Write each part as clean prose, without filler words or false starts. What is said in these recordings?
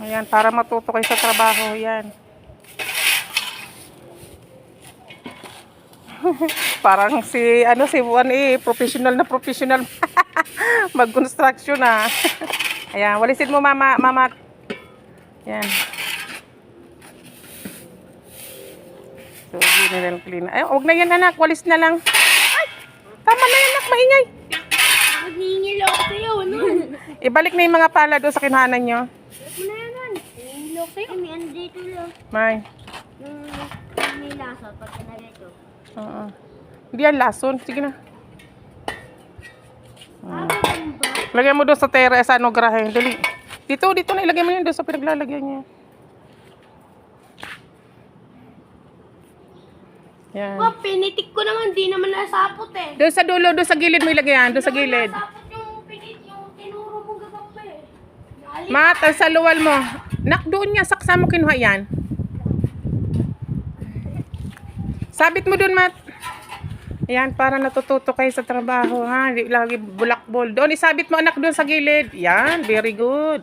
Ayan, para matuto kayo sa trabaho. Yan. Parang si Juan professional na professional mag-construction na. Ayan, walisin mo mama. Yan. So, ginil clean. Ay, huwag na yan anak, walis na lang. Ay, tama na yan anak, maingay. Maghihingil ako sa'yo, ano? Ibalik na yung mga pala doon sa kinuhanan nyo. Ano na yan, ano? Hihingil ako sa'yo. May andito lang. May. Yung may lasa, pag nalito. Oo. Hindi yan lason. Sige na. Lagyan mo doon sa terrace, ano, grahe. Dali. Dito na. Ilagay mo yun doon sa pinaglalagyan niya. Yan. Oh, pinitik ko naman, di naman nasapot eh. Doon sa dulo, doon sa gilid mo ilagay yan. Doon sa gilid. Nasapot yung tinuro mong gagawin eh. Mat, sa luwal mo. Nak, doon niya. Saksa mo kinuha yan. Sabit mo doon, Mat. Ayan, para natututo kayo sa trabaho, ha? Hindi lagi bulakbol. Doon, isabit mo, anak, doon sa gilid. Yan, very good.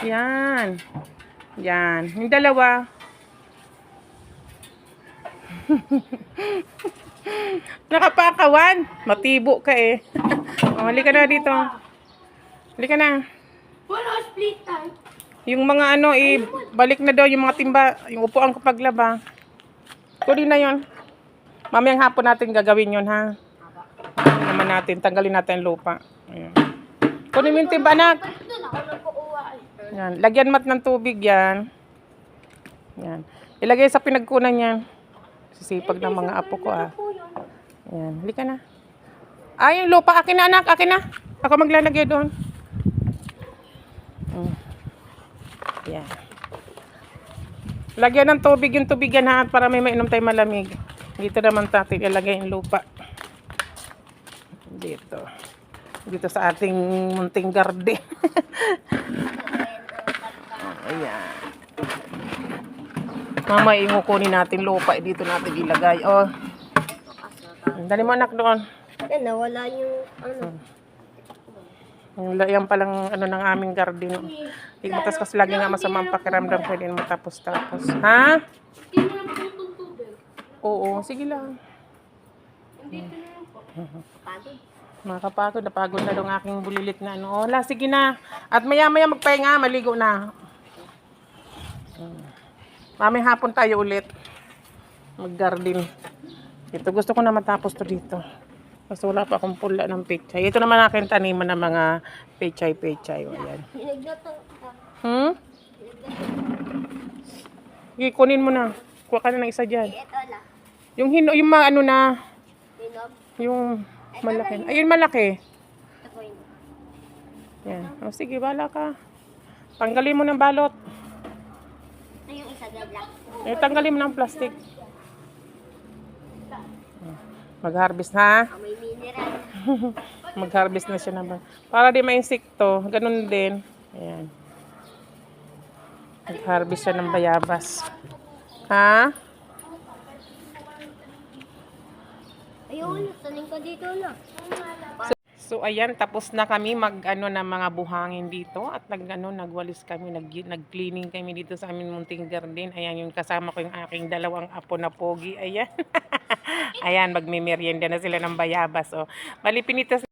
Yan. Yan. Yung dalawa. Nakapakawan. Matibo ka eh. O, halika na dito. Halika na. Wala, split time. Yung mga balik na daw yung mga timba, yung upuan ko paglaba. Kunin na yon. Mamayang hapon natin gagawin yon ha. Naman natin, tanggalin natin ang lupa. Ayan. Kunin mo yung timba anak. Doon ako nagkukuha eh. Yan. Lagyan mat ng tubig yan. Yan. Ilagay sa pinagkunan yan. Sisipag ng mga apo ko ah. Yan. Halika na. Ay, yung lupa. Akin na anak. Akin na. Ako maglalagay doon. Yan. Lagyan ng tubig yung tubig yan ha. Para may mainom tayo malamig. Dito naman natin ilagay yung lupa. Dito. Dito sa ating munting garden. Ayan. Mamaya imukunin natin lupa. Dito natin ilagay. Oh. Dali mo anak doon. Yan, nawala yung ano. Yan palang ng aming garden. Hindi mo kasi lagi nga masama ang pakiramdam. Pwede mo tapos-tapos. Ha? Hindi mo naman itong tubig. Oo, sige lang. Hindi na lang po. Pagod. Makapagod, napagod na yung aking bulilit na ano. Ola, sige na. At maya-maya magpahinga, maligo na. Mamay hapon tayo ulit. Mag-garden. Ito, gusto ko na matapos to dito. Kasi wala pa akong pula ng pechay. Ito naman akin taniman ng mga pechay-pechay. Ayan. Hinagdato. Sige, kunin mo na. Kuha ka na ng isa dyan. Ito na. Yung mga ano na, Hinog. yung malaki. Ayun, malaki. Ito po yun. Yan. O, sige, bala ka. Tanggalin mo ng balot. Ito yung isa lang. Tanggalin mo ng plastic. Mag-harvest ha. May mineral. Mag-harvest na siya naman. Para di ma-insekto. Ganun din. Ayan. Mag-harvest siya ng bayabas. Ha? Ayun, saling ka dito na. So ayan, tapos na kami ng mga buhangin dito at nagwalis kami, nag-cleaning kami dito sa aming munting garden. Ayan, yung kasama ko yung aking dalawang apo na pogi. Ayan. Ayan, magme-merienda na sila ng bayabas. Oh. Bali, pinitas